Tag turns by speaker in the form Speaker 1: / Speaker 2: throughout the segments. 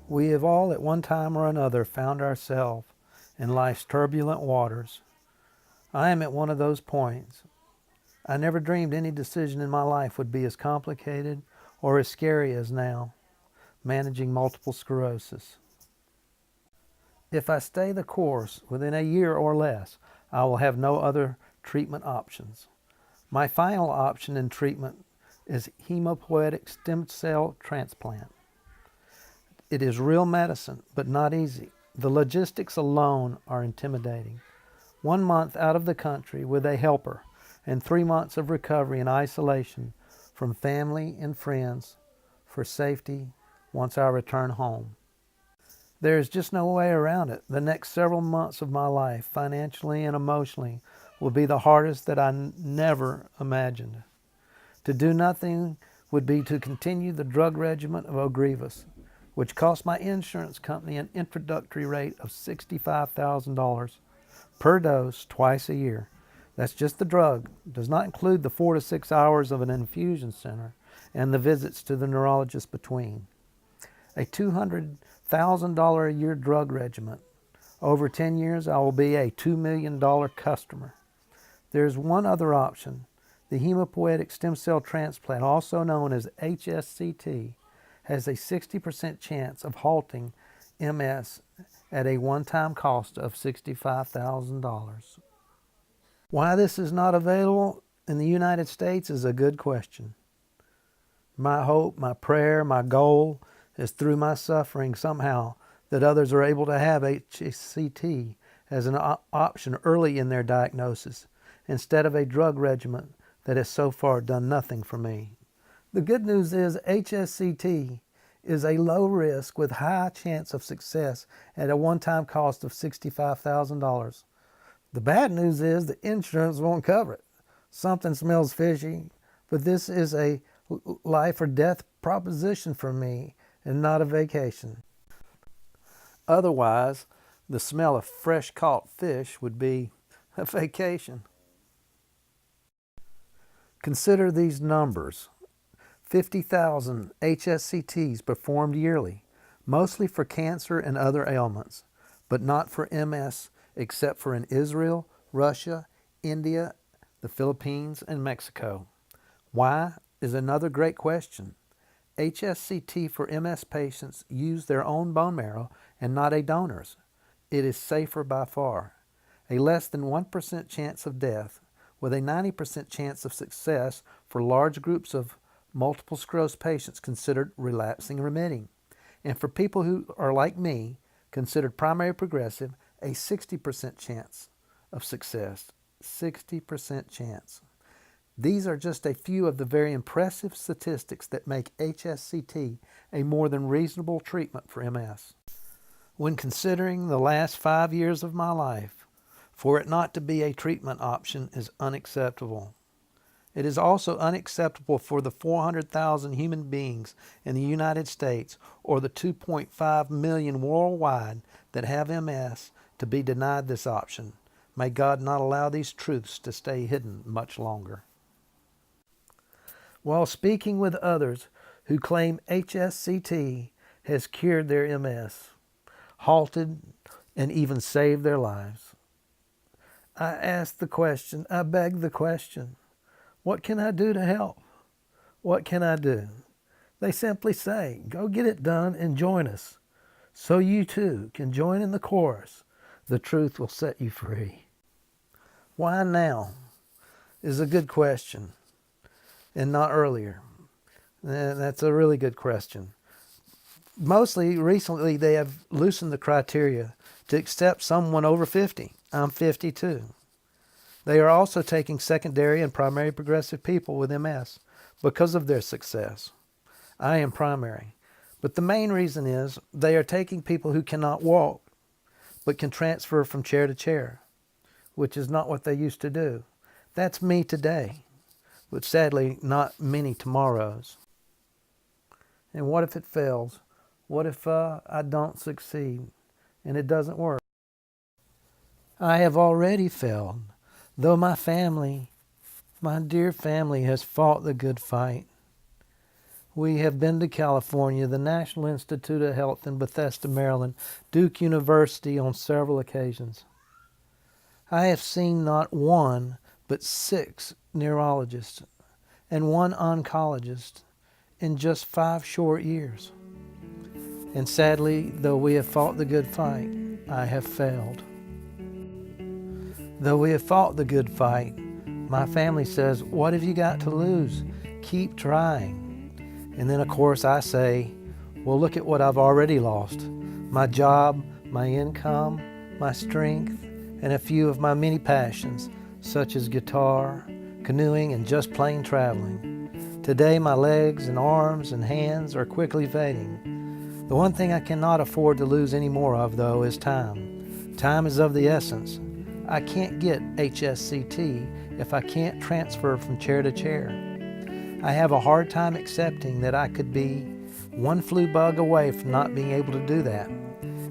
Speaker 1: We have all at one time or another found ourselves in life's turbulent waters. I am at one of those points. I never dreamed any decision in my life would be as complicated or as scary as now, managing multiple sclerosis. If I stay the course, within a year or less, I will have no other treatment options. My final option in treatment is Hemopoietic Stem Cell Transplant. It is real medicine, but not easy. The logistics alone are intimidating. 1 month out of the country with a helper and 3 months of recovery and isolation from family and friends for safety once I return home. There is just no way around it. The next several months of my life, financially and emotionally, will be the hardest that I never imagined. To do nothing would be to continue the drug regimen of Ogrievous, which cost my insurance company an introductory rate of $65,000 per dose twice a year. That's just the drug. It does not include the 4 to 6 hours of an infusion center and the visits to the neurologist between. A $200,000 a year drug regimen. Over 10 years, I will be a $2 million customer. There is one other option. The Hemopoietic Stem Cell Transplant, also known as HSCT, has a 60% chance of halting MS at a one-time cost of $65,000. Why this is not available in the United States is a good question. My hope, my prayer, my goal is through my suffering somehow that others are able to have HSCT as an option early in their diagnosis instead of a drug regimen that has so far done nothing for me. The good news is HSCT is a low risk with high chance of success at a one-time cost of $65,000. The bad news is the insurance won't cover it. Something smells fishy, but this is a life or death proposition for me and not a vacation. Otherwise, the smell of fresh caught fish would be a vacation. Consider these numbers. 50,000 HSCTs performed yearly, mostly for cancer and other ailments, but not for MS except for in Israel, Russia, India, the Philippines, and Mexico. Why is another great question. HSCT for MS patients use their own bone marrow and not a donor's. It is safer by far. A less than 1% chance of death with a 90% chance of success for large groups of multiple sclerosis patients considered relapsing remitting. And for people who are like me, considered primary progressive, a 60% chance of success. 60% chance. These are just a few of the very impressive statistics that make HSCT a more than reasonable treatment for MS. When considering the last 5 years of my life, for it not to be a treatment option is unacceptable. It is also unacceptable for the 400,000 human beings in the United States or the 2.5 million worldwide that have MS to be denied this option. May God not allow these truths to stay hidden much longer. While speaking with others who claim HSCT has cured their MS, halted, and even saved their lives, I ask the question, I beg the question, what can I do to help? What can I do? They simply say, go get it done and join us, so you too can join in the chorus. The truth will set you free. Why now is a good question, and not earlier. That's a really good question. Mostly recently they have loosened the criteria to accept someone over 50. I'm 52. They are also taking secondary and primary progressive people with MS because of their success. I am primary. But the main reason is they are taking people who cannot walk but can transfer from chair to chair, which is not what they used to do. That's me today, but sadly not many tomorrows. And what if it fails? What if I don't succeed and it doesn't work? I have already failed, though my family, my dear family, has fought the good fight. We have been to California, the National Institute of Health in Bethesda, Maryland, Duke University on several occasions. I have seen not one, but 6 neurologists and 1 oncologist in just 5 short years. And sadly, though we have fought the good fight, I have failed. Though we have fought the good fight, my family says, "What have you got to lose? Keep trying." And then, of course, I say, well, look at what I've already lost. My job, my income, my strength, and a few of my many passions, such as guitar, canoeing, and just plain traveling. Today, my legs and arms and hands are quickly fading. The one thing I cannot afford to lose any more of, though, is time. Time is of the essence. I can't get HSCT if I can't transfer from chair to chair. I have a hard time accepting that I could be one flu bug away from not being able to do that.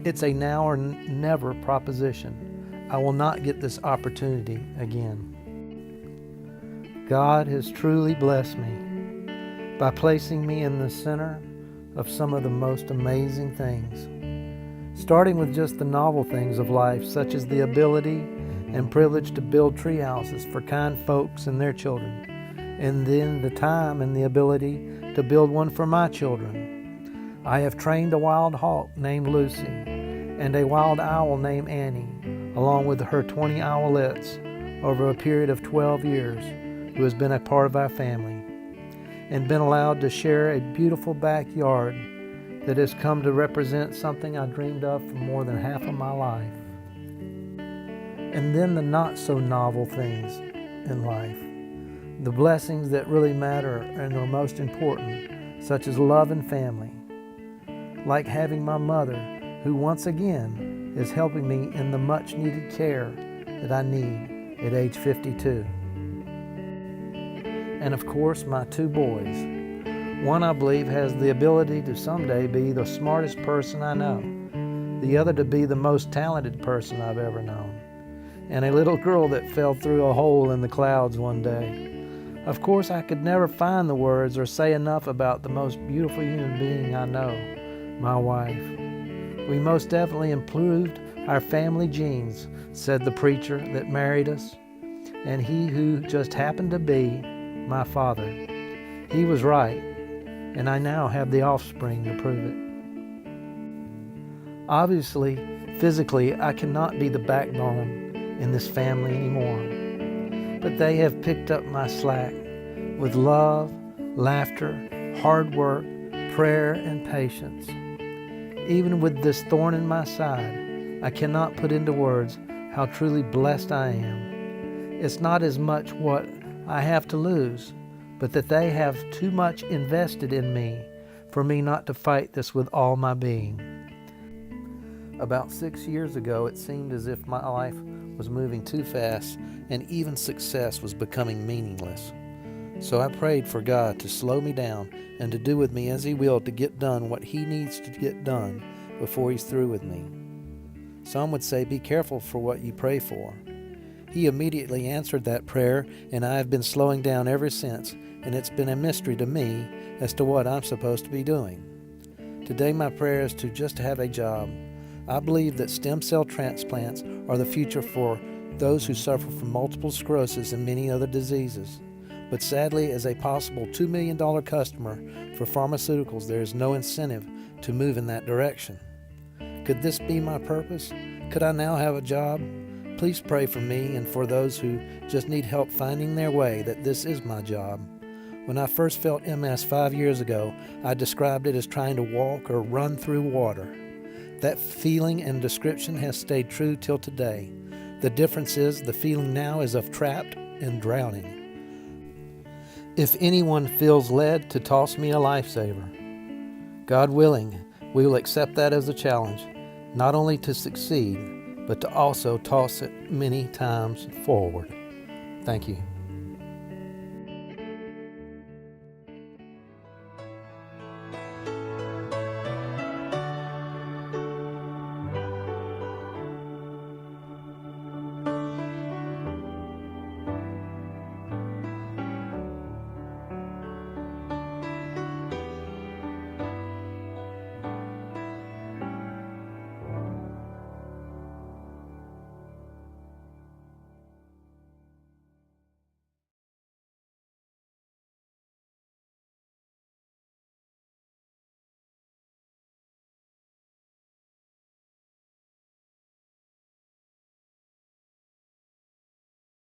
Speaker 1: It's a now or never proposition. I will not get this opportunity again. God has truly blessed me by placing me in the center of some of the most amazing things. Starting with just the novel things of life, such as the ability and privilege to build tree houses for kind folks and their children, and then the time and the ability to build one for my children. I have trained a wild hawk named Lucy and a wild owl named Annie, along with her 20 owlets over a period of 12 years, who has been a part of our family, and been allowed to share a beautiful backyard that has come to represent something I dreamed of for more than half of my life. And then the not so novel things in life. The blessings that really matter and are most important, such as love and family, like having my mother, who once again is helping me in the much needed care that I need at age 52. And of course, my 2 boys. One, I believe, has the ability to someday be the smartest person I know. The other to be the most talented person I've ever known. And a little girl that fell through a hole in the clouds one day. Of course, I could never find the words or say enough about the most beautiful human being I know, my wife. We most definitely improved our family genes, said the preacher that married us, and he who just happened to be my father. He was right, and I now have the offspring to prove it. Obviously, physically, I cannot be the backbone in this family anymore. But they have picked up my slack with love, laughter, hard work, prayer, and patience. Even with this thorn in my side, I cannot put into words how truly blessed I am. It's not as much what I have to lose, but that they have too much invested in me for me not to fight this with all my being. About 6 years ago, it seemed as if my life was moving too fast and even success was becoming meaningless. So I prayed for God to slow me down and to do with me as He will to get done what He needs to get done before He's through with me. Some would say, be careful for what you pray for. He immediately answered that prayer, and I have been slowing down ever since, and it's been a mystery to me as to what I'm supposed to be doing. Today my prayer is to just have a job. I believe that stem cell transplants are the future for those who suffer from multiple sclerosis and many other diseases. But sadly, as a possible $2 million customer for pharmaceuticals, there is no incentive to move in that direction. Could this be my purpose? Could I now have a job? Please pray for me and for those who just need help finding their way that this is my job. When I first felt MS 5 years ago, I described it as trying to walk or run through water. That feeling and description has stayed true till today. The difference is the feeling now is of trapped and drowning. If anyone feels led to toss me a lifesaver, God willing, we will accept that as a challenge, not only to succeed, but to also toss it many times forward. Thank you.